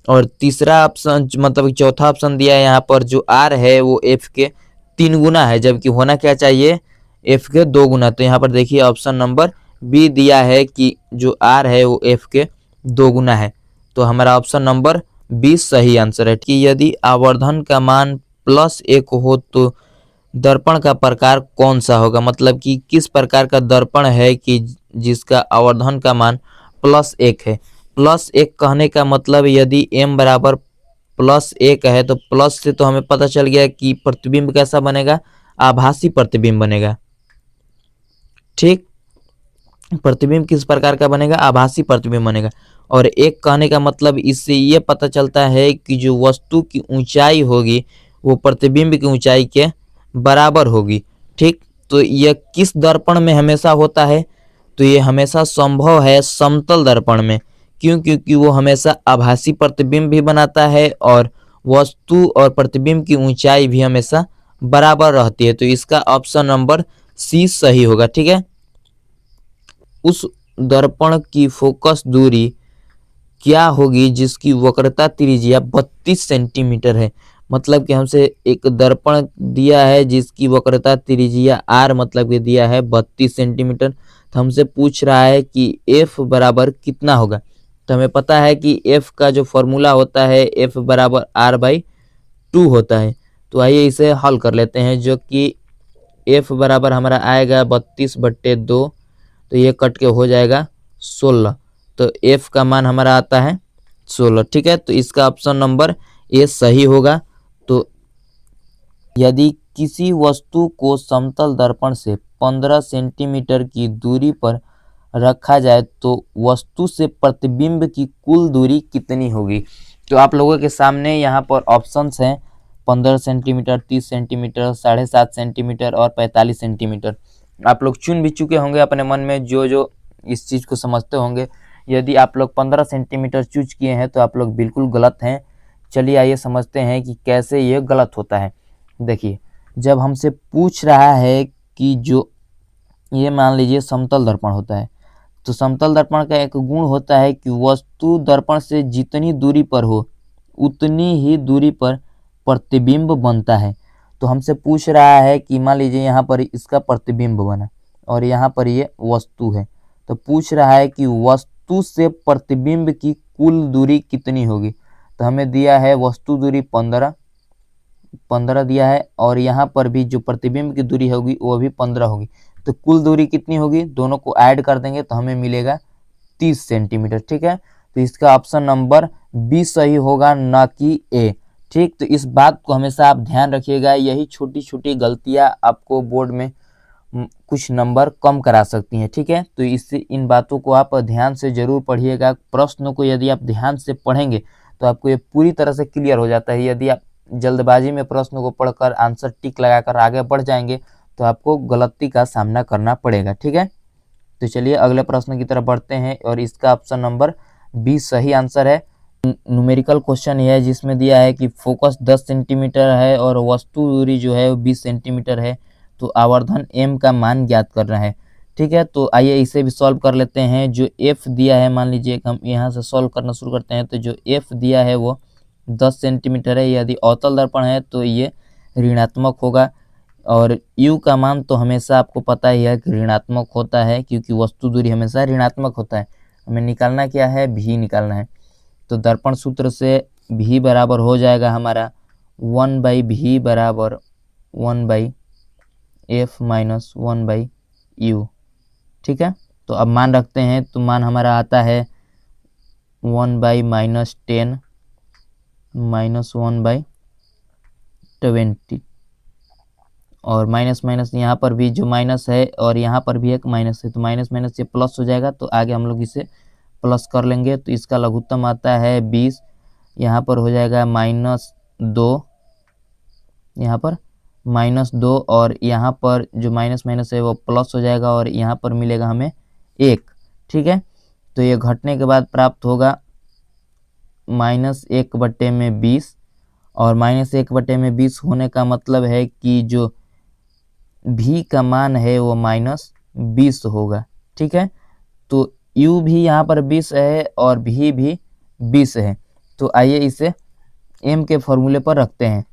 और तीसरा ऑप्शन मतलब चौथा ऑप्शन दिया है यहाँ पर, जो r है वो f के 3 गुना है, जबकि होना क्या चाहिए, f के 2 गुना। तो यहाँ पर देखिए ऑप्शन नंबर बी दिया है कि जो r है वो f के 2 गुना है। तो हमारा ऑप्शन नंबर 20 सही आंसर है। कि यदि आवर्धन का मान +1 हो तो दर्पण का प्रकार कौन सा होगा, मतलब कि किस प्रकार का दर्पण है कि जिसका आवर्धन का मान +1 है। +1 कहने का मतलब यदि m बराबर +1 है तो प्लस से तो हमें पता चल गया कि प्रतिबिंब कैसा बनेगा, आभासी प्रतिबिंब बनेगा। ठीक, प्रतिबिंब किस प्रकार का बनेगा, आभासी प्रतिबिंब बनेगा। और एक कहने का मतलब इससे ये पता चलता है कि जो वस्तु की ऊंचाई होगी वो प्रतिबिंब की ऊंचाई के बराबर होगी। ठीक, तो यह किस दर्पण में हमेशा होता है, तो ये हमेशा संभव है समतल दर्पण में। क्यों, क्योंकि वो हमेशा आभासी प्रतिबिंब भी बनाता है और वस्तु और प्रतिबिंब की ऊंचाई भी हमेशा बराबर रहती है। तो इसका ऑप्शन नंबर सी सही होगा। ठीक है, उस दर्पण की फोकस दूरी क्या होगी जिसकी वक्रता त्रिज्या 32 सेंटीमीटर है। मतलब कि हमसे एक दर्पण दिया है जिसकी वक्रता त्रिज्या r मतलब कि दिया है 32 सेंटीमीटर। तो हमसे पूछ रहा है कि f बराबर कितना होगा। तो हमें पता है कि f का जो फॉर्मूला होता है f बराबर r/2 होता है। तो आइए इसे हल कर लेते हैं, जो कि f बराबर हमारा आएगा 32/2, तो ये कट के हो जाएगा 16। तो f का मान हमारा आता है 16। ठीक है, तो इसका ऑप्शन नंबर ए सही होगा। तो यदि किसी वस्तु को समतल दर्पण से 15 सेंटीमीटर की दूरी पर रखा जाए तो वस्तु से प्रतिबिंब की कुल दूरी कितनी होगी। तो आप लोगों के सामने यहाँ पर ऑप्शंस हैं 15 सेंटीमीटर, 30 सेंटीमीटर, 7.5 सेंटीमीटर और 45 सेंटीमीटर। आप लोग चुन भी चुके होंगे अपने मन में जो जो इस चीज़ को समझते होंगे। यदि आप लोग 15 सेंटीमीटर चूज किए हैं तो आप लोग बिल्कुल गलत हैं। चलिए आइए समझते हैं कि कैसे ये गलत होता है। देखिए, जब हमसे पूछ रहा है कि जो ये मान लीजिए समतल दर्पण होता है, तो समतल दर्पण का एक गुण होता है कि वस्तु दर्पण से जितनी दूरी पर हो उतनी ही दूरी पर प्रतिबिंब बनता है। तो हमसे पूछ रहा है कि मान लीजिए यहाँ पर इसका प्रतिबिंब बना और यहाँ पर ये वस्तु है, तो पूछ रहा है कि वस्तु से प्रतिबिंब की कुल दूरी कितनी होगी। तो हमें दिया है वस्तु दूरी 15 दिया है और यहाँ पर भी जो प्रतिबिंब की दूरी होगी वो भी 15 होगी। तो कुल दूरी कितनी होगी, दोनों को ऐड कर देंगे तो हमें मिलेगा 30 सेंटीमीटर। ठीक है, तो इसका ऑप्शन नंबर बी सही होगा, ना कि ए। ठीक, तो इस बात को हमेशा आप ध्यान रखिएगा। यही छोटी छोटी गलतियां आपको बोर्ड में कुछ नंबर कम करा सकती हैं। ठीक है, तो इससे इन बातों को आप ध्यान से जरूर पढ़िएगा। प्रश्नों को यदि आप ध्यान से पढ़ेंगे तो आपको ये पूरी तरह से क्लियर हो जाता है। यदि आप जल्दबाजी में प्रश्नों को पढ़कर आंसर टिक लगाकर आगे बढ़ जाएंगे तो आपको गलती का सामना करना पड़ेगा। ठीक है, तो चलिए अगले प्रश्न की तरफ बढ़ते हैं और इसका ऑप्शन नंबर बी सही आंसर है। न्यूमेरिकल क्वेश्चन ये है जिसमें दिया है कि फोकस 10 सेंटीमीटर है और वस्तु दूरी जो है वो 20 सेंटीमीटर है, तो आवर्धन m का मान ज्ञात करना है। ठीक है, तो आइए इसे भी सॉल्व कर लेते हैं। जो f दिया है, मान लीजिए हम यहाँ से सॉल्व करना शुरू करते हैं। तो जो f दिया है वो 10 सेंटीमीटर है। यदि अवतल दर्पण है तो ये ऋणात्मक होगा और u का मान तो हमेशा आपको पता ही है कि ऋणात्मक होता है, क्योंकि वस्तु दूरी हमेशा ऋणात्मक होता है। हमें निकालना क्या है, v निकालना है। तो दर्पण सूत्र से v बराबर हो जाएगा हमारा 1/v बराबर 1/f माइनस 1/u। ठीक है, तो अब मान रखते हैं तो मान हमारा आता है 1/-10 माइनस 1/20 और माइनस माइनस यहाँ पर भी जो माइनस है और यहाँ पर भी एक माइनस है, तो माइनस माइनस से प्लस हो जाएगा। तो आगे हम लोग इसे प्लस कर लेंगे। तो इसका लघुत्तम आता है 20, यहाँ पर हो जाएगा -2, यहाँ पर -2 और यहाँ पर जो माइनस माइनस है वो प्लस हो जाएगा और यहाँ पर मिलेगा हमें 1। ठीक है, तो ये घटने के बाद प्राप्त होगा -1/20 और -1/20 होने का मतलब है कि जो भी का मान है वो -20 होगा। ठीक है, तो u भी यहाँ पर 20 है और भी 20 है। तो आइए इसे m के फॉर्मूले पर रखते हैं।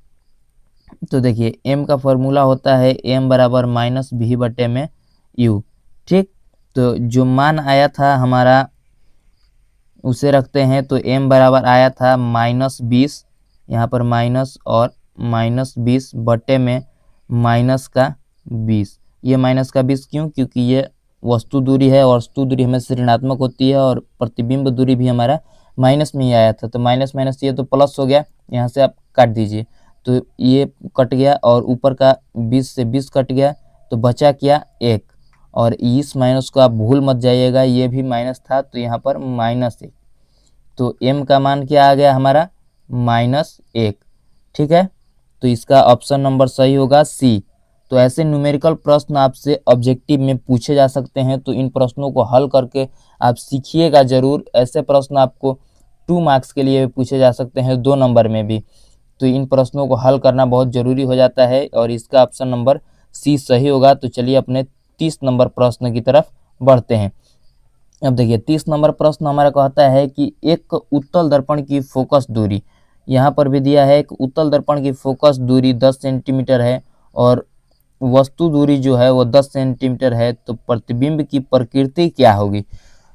तो देखिए m का फॉर्मूला होता है m बराबर -v बटे में u। ठीक, तो जो मान आया था हमारा उसे रखते हैं। तो m बराबर आया था -20, यहाँ पर माइनस और -20 बटे में -20। ये -20 क्यों? क्योंकि ये वस्तु दूरी है और वस्तु दूरी हमेशा ऋणात्मक होती है और प्रतिबिंब दूरी भी हमारा माइनस में ही आया था। तो माइनस माइनस ये तो प्लस हो गया, यहाँ से आप काट दीजिए। तो ये कट गया और ऊपर का 20 से 20 कट गया, तो बचा क्या 1। और इस माइनस को आप भूल मत जाइएगा, ये भी माइनस था तो यहाँ पर -1। तो m का मान क्या आ गया हमारा -1। ठीक है, तो इसका ऑप्शन नंबर सही होगा सी। तो ऐसे न्यूमेरिकल प्रश्न आपसे ऑब्जेक्टिव में पूछे जा सकते हैं, तो इन प्रश्नों को हल करके आप सीखिएगा जरूर। ऐसे प्रश्न आपको 2 मार्क्स के लिए पूछे जा सकते हैं, 2 नंबर में भी। तो इन प्रश्नों को हल करना बहुत ज़रूरी हो जाता है और इसका ऑप्शन नंबर सी सही होगा। तो चलिए अपने 30 नंबर प्रश्न की तरफ बढ़ते हैं। अब देखिए 30 नंबर प्रश्न हमारा कहता है कि एक उत्तल दर्पण की फोकस दूरी, यहाँ पर भी दिया है एक उत्तल दर्पण की फोकस दूरी 10 सेंटीमीटर है और वस्तु दूरी जो है वो 10 सेंटीमीटर है, तो प्रतिबिंब की प्रकृति क्या होगी?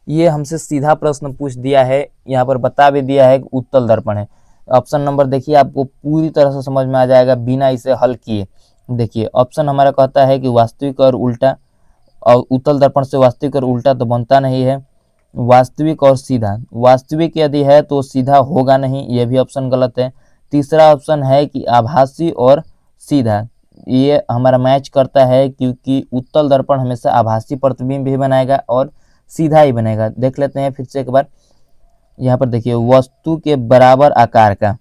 ये हमसे सीधा प्रश्न पूछ दिया है, यहाँ पर बता भी दिया है कि उत्तल दर्पण है। ऑप्शन नंबर देखिए, आपको पूरी तरह से समझ में आ जाएगा बिना इसे हल किए। देखिए ऑप्शन हमारा कहता है कि वास्तविक और उल्टा, और उत्तल दर्पण से वास्तविक और उल्टा तो बनता नहीं है। वास्तविक और सीधा, वास्तविक यदि है तो सीधा होगा नहीं, यह भी ऑप्शन गलत है। तीसरा ऑप्शन है कि आभासी और सीधा, ये हमारा मैच करता है क्योंकि उत्तल दर्पण हमेशा आभासी प्रतिबिंब भी बनाएगा और सीधा ही बनेगा। देख लेते हैं फिर से एक बार। यहाँ पर देखिए वस्तु के बराबर आकार का,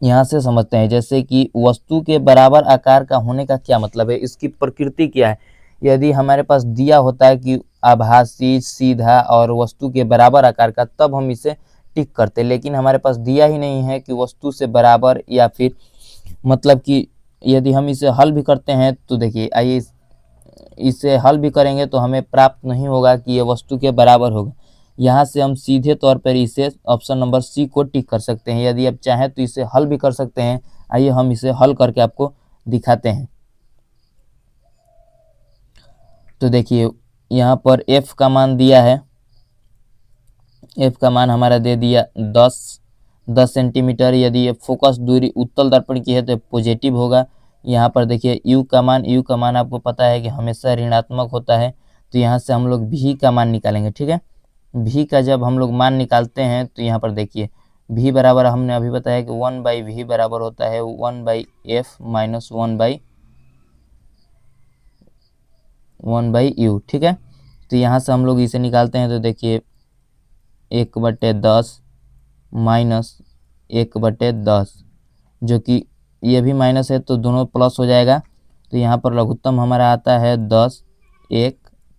यहाँ से समझते हैं। जैसे कि वस्तु के बराबर आकार का होने का क्या मतलब है, इसकी प्रकृति क्या है। यदि हमारे पास दिया होता है कि आभासी, सीधा और वस्तु के बराबर आकार का, तब हम इसे टिक करते, लेकिन हमारे पास दिया ही नहीं है कि वस्तु से बराबर, या फिर मतलब कि यदि हम इसे हल भी करते हैं तो देखिए आइए इसे हल भी करेंगे तो हमें प्राप्त नहीं होगा कि ये वस्तु के बराबर होगा। यहाँ से हम सीधे तौर पर इसे ऑप्शन नंबर सी को टिक कर सकते हैं। यदि आप चाहें तो इसे हल भी कर सकते हैं। आइए हम इसे हल करके आपको दिखाते हैं। तो देखिए यहाँ पर f का मान दिया है, f का मान हमारा दे दिया 10 सेंटीमीटर। यदि ये फोकस दूरी उत्तल दर्पण की है तो पॉजिटिव होगा। यहाँ पर देखिए u का मान आपको पता है कि हमेशा ऋणात्मक होता है, तो यहाँ से हम लोग v का मान निकालेंगे। ठीक है, v का जब हम लोग मान निकालते हैं तो यहाँ पर देखिए v बराबर, हमने अभी बताया कि 1/v बराबर होता है 1/f माइनस 1/u। ठीक है, तो यहाँ से हम लोग इसे निकालते हैं तो देखिए 1/10 माइनस 1/10, जो कि ये भी माइनस है तो दोनों प्लस हो जाएगा। तो यहाँ पर लघुत्तम हमारा आता है 10, 1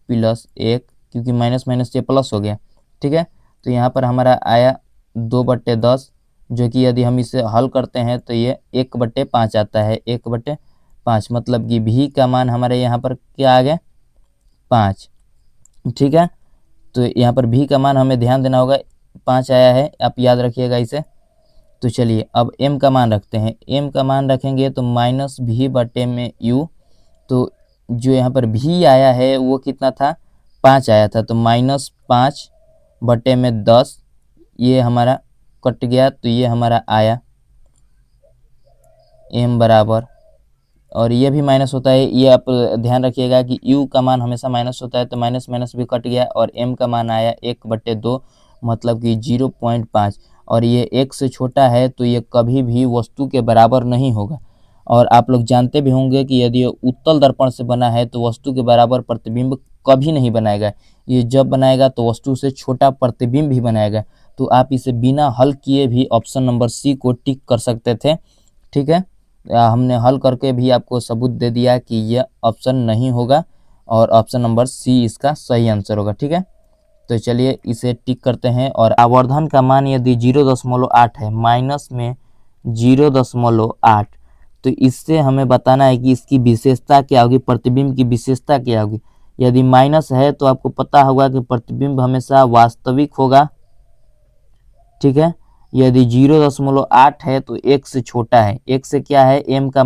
प्लस 1, क्योंकि माइनस माइनस ये प्लस हो गया। ठीक है, तो यहाँ पर हमारा आया 2/10, जो कि यदि हम इसे हल करते हैं तो ये 1/5 आता है, 1/5, मतलब कि भी का मान हमारे यहाँ पर क्या आ गया 5। ठीक है, तो यहाँ पर भी का मान हमें ध्यान देना होगा, 5 आया है, आप याद रखिएगा इसे। तो चलिए अब m का मान रखते हैं। m का मान रखेंगे तो -v बटे में u, तो जो यहाँ पर v आया है वो कितना था 5 आया था, तो -5 बटे में 10, ये हमारा कट गया, तो ये हमारा आया m बराबर, और ये भी माइनस होता है, ये आप ध्यान रखिएगा कि u का मान हमेशा माइनस होता है, तो माइनस माइनस भी कट गया और m का मान आया 1/2, मतलब कि 0.5, और ये 1 से छोटा है तो ये कभी भी वस्तु के बराबर नहीं होगा। और आप लोग जानते भी होंगे कि यदि ये उत्तल दर्पण से बना है तो वस्तु के बराबर प्रतिबिंब कभी नहीं बनाएगा, ये जब बनाएगा तो वस्तु से छोटा प्रतिबिंब भी बनाएगा। तो आप इसे बिना हल किए भी ऑप्शन नंबर सी को टिक कर सकते थे। ठीक है, हमने हल करके भी आपको सबूत दे दिया कि यह ऑप्शन नहीं होगा और ऑप्शन नंबर सी इसका सही आंसर होगा। ठीक है, तो चलिए इसे टिक करते हैं। और आवर्धन का मान यदि 0.8 है, माइनस में 0.8, तो इससे हमें बताना है कि इसकी विशेषता क्या होगी, प्रतिबिंब की विशेषता क्या होगी। यदि माइनस है तो आपको पता होगा कि प्रतिबिंब हमेशा वास्तविक होगा, ठीक है। यदि 0.8 है तो 1 से छोटा है। 1 से क्या है, m का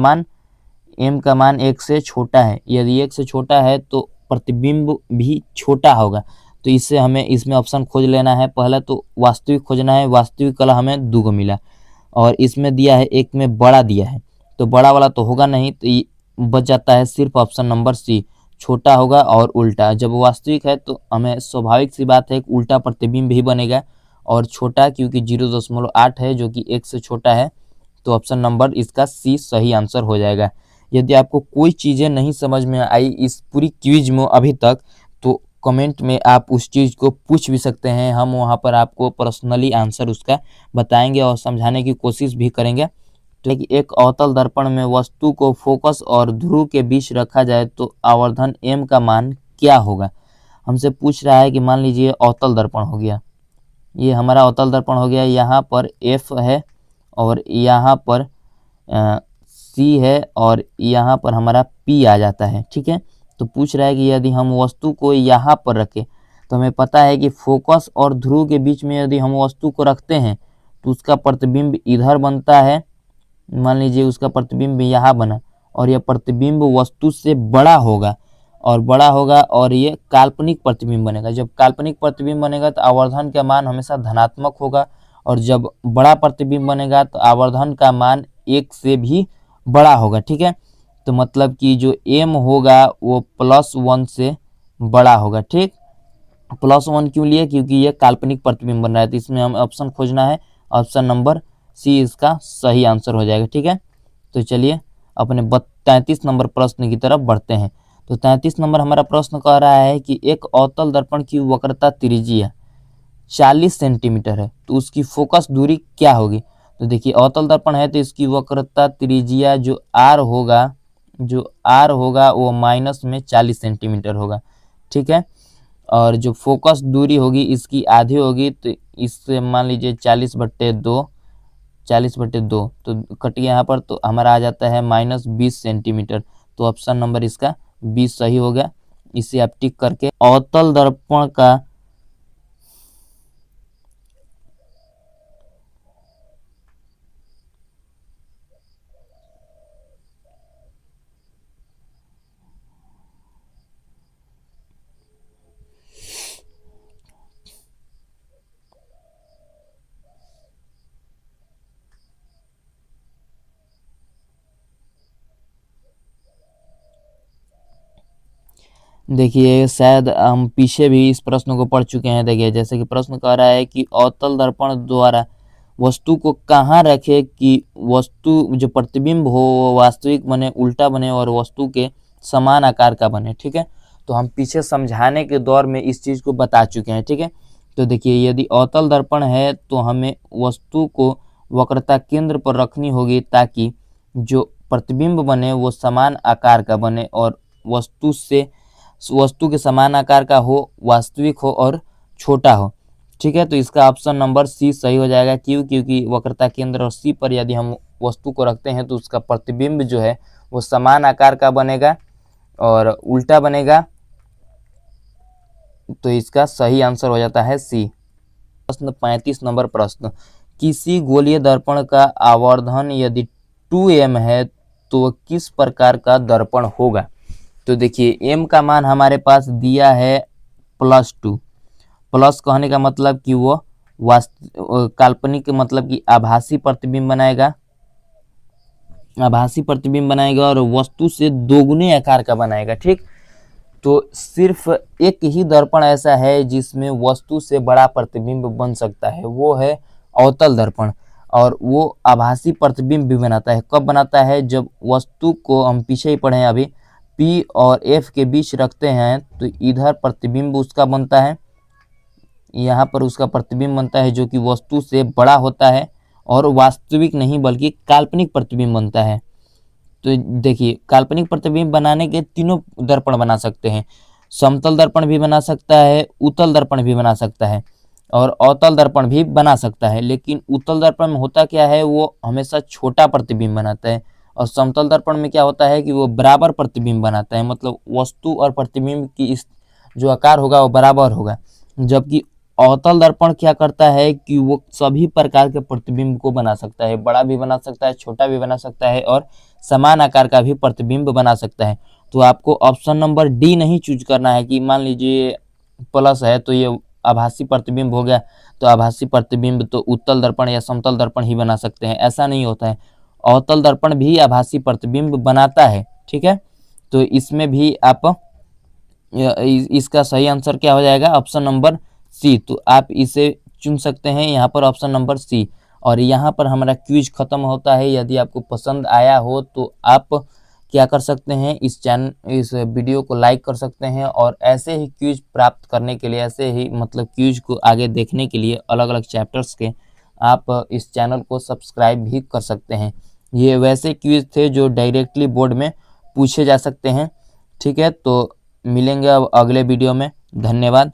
मान 1 से छोटा है। यदि 1 से छोटा है तो प्रतिबिंब भी छोटा होगा। तो इससे हमें इसमें ऑप्शन खोज लेना है। पहला तो वास्तविक खोजना है, वास्तविक वाला हमें 2 मिला, और इसमें दिया है 1 में बड़ा दिया है, तो बड़ा वाला तो होगा नहीं, तो ये बच जाता है सिर्फ ऑप्शन नंबर सी, छोटा होगा और उल्टा। जब वास्तविक है तो हमें स्वाभाविक सी बात है कि उल्टा प्रतिबिंब ही बनेगा, और छोटा क्योंकि 0.8 है जो कि 1 से छोटा है, तो ऑप्शन नंबर इसका सी सही आंसर हो जाएगा। यदि आपको कोई चीज़ें नहीं समझ में आई इस पूरी क्विज में अभी तक, तो कमेंट में आप उस चीज़ को पूछ भी सकते हैं। हम वहाँ पर आपको पर्सनली आंसर उसका बताएंगे और समझाने की कोशिश भी करेंगे। तो एक अवतल दर्पण में वस्तु को फोकस और ध्रुव के बीच रखा जाए तो आवर्धन m का मान क्या होगा। हमसे पूछ रहा है कि मान लीजिए अवतल दर्पण हो गया, ये हमारा अवतल दर्पण हो गया, यहाँ पर f है और यहाँ पर c है और यहाँ पर हमारा p आ जाता है, ठीक है। तो पूछ रहा है कि यदि हम वस्तु को यहाँ पर रखें, तो हमें पता है कि फोकस और ध्रुव के बीच में यदि हम वस्तु को रखते हैं तो उसका प्रतिबिंब इधर बनता है। मान लीजिए उसका प्रतिबिंब यहाँ बना, और यह प्रतिबिंब वस्तु से बड़ा होगा और ये काल्पनिक प्रतिबिंब बनेगा। जब काल्पनिक प्रतिबिंब बनेगा तो आवर्धन का मान हमेशा धनात्मक होगा, और जब बड़ा प्रतिबिंब बनेगा तो आवर्धन का मान 1 से भी बड़ा होगा, ठीक है। तो मतलब कि जो m होगा वो +1 से बड़ा होगा, ठीक। +1 क्यों लिए, क्योंकि ये काल्पनिक प्रतिबिंब बन रहा है। तो इसमें हमें ऑप्शन खोजना है, ऑप्शन नंबर सी इसका सही आंसर हो जाएगा, ठीक है। तो चलिए अपने 33 नंबर प्रश्न की तरफ बढ़ते हैं। तो 33 नंबर हमारा प्रश्न कह रहा है कि एक अवतल दर्पण की वक्रता त्रिज्या 40 सेंटीमीटर है, तो उसकी फोकस दूरी क्या होगी। तो देखिए अवतल दर्पण है तो इसकी वक्रता त्रिज्या जो r होगा वो माइनस में 40 सेंटीमीटर होगा, ठीक है। और जो फोकस दूरी होगी इसकी आधी होगी, तो इससे मान लीजिए 40/2 तो कटिए यहाँ पर, तो हमारा आ जाता है -20 सेंटीमीटर। तो ऑप्शन नंबर इसका 20 सही हो गया। इसे आप टिक करके अवतल दर्पण का देखिए शायद हम पीछे भी इस प्रश्न को पढ़ चुके हैं। देखिए जैसे कि प्रश्न कह रहा है कि अवतल दर्पण द्वारा वस्तु को कहाँ रखे कि वस्तु जो प्रतिबिंब हो वो वास्तविक बने, उल्टा बने और वस्तु के समान आकार का बने, ठीक है। तो हम पीछे समझाने के दौर में इस चीज़ को बता चुके हैं, ठीक है। तो देखिए यदि अवतल दर्पण है तो हमें वस्तु को वक्रता केंद्र पर रखनी होगी ताकि जो प्रतिबिंब बने वो समान आकार का बने और वस्तु के समान आकार का हो, वास्तविक हो और छोटा हो, ठीक है। तो इसका ऑप्शन नंबर सी सही हो जाएगा। क्योंकि वक्रता केंद्र और सी पर यदि हम वस्तु को रखते हैं तो उसका प्रतिबिंब जो है वो समान आकार का बनेगा और उल्टा बनेगा। तो इसका सही आंसर हो जाता है सी। प्रश्न 35 नंबर प्रश्न, किसी गोलीय दर्पण का आवर्धन यदि 2m है तो किस प्रकार का दर्पण होगा। तो देखिए m का मान हमारे पास दिया है +2। प्लस कहने का मतलब कि वो काल्पनिक मतलब कि आभासी प्रतिबिंब बनाएगा और वस्तु से दोगुने आकार का बनाएगा, ठीक। तो सिर्फ एक ही दर्पण ऐसा है जिसमें वस्तु से बड़ा प्रतिबिंब बन सकता है, वो है अवतल दर्पण, और वो आभासी प्रतिबिंब भी बनाता है। कब बनाता है, जब वस्तु को हम पीछे ही पढ़े अभी P और F के बीच रखते हैं तो इधर प्रतिबिंब उसका बनता है, यहाँ पर उसका प्रतिबिंब बनता है जो कि वस्तु से बड़ा होता है और वास्तविक नहीं बल्कि काल्पनिक प्रतिबिंब बनता है। तो देखिए काल्पनिक प्रतिबिंब बनाने के तीनों दर्पण बना सकते हैं, समतल दर्पण भी बना सकता है, उत्तल दर्पण भी बना सकता है और अवतल दर्पण भी बना सकता है। लेकिन उत्तल दर्पण में होता क्या है, वो हमेशा छोटा प्रतिबिंब बनाता है और समतल दर्पण में क्या होता है कि वो बराबर प्रतिबिंब बनाता है, मतलब वस्तु और प्रतिबिंब की इस जो आकार होगा वो बराबर होगा। जबकि अवतल दर्पण क्या करता है कि वो सभी प्रकार के प्रतिबिंब को बना सकता है, बड़ा भी बना सकता है, छोटा भी बना सकता है और समान आकार का भी प्रतिबिंब बना सकता है। तो आपको ऑप्शन नंबर डी नहीं चूज करना है कि मान लीजिए प्लस है तो ये आभासी प्रतिबिंब हो गया, तो आभासी प्रतिबिंब तो उत्तल दर्पण या समतल दर्पण ही बना सकते हैं, ऐसा नहीं होता है। अवतल दर्पण भी आभासी प्रतिबिंब बनाता है, ठीक है। तो इसमें भी आप इसका सही आंसर क्या हो जाएगा, ऑप्शन नंबर सी। तो आप इसे चुन सकते हैं यहाँ पर ऑप्शन नंबर सी। और यहाँ पर हमारा क्विज खत्म होता है। यदि आपको पसंद आया हो तो आप क्या कर सकते हैं, इस वीडियो को लाइक कर सकते हैं और ऐसे ही क्विज प्राप्त करने के लिए, ऐसे ही मतलब क्विज को आगे देखने के लिए अलग अलग चैप्टर्स के, आप इस चैनल को सब्सक्राइब भी कर सकते हैं। ये वैसे क्विज थे जो डायरेक्टली बोर्ड में पूछे जा सकते हैं, ठीक है। तो मिलेंगे अब अगले वीडियो में। धन्यवाद।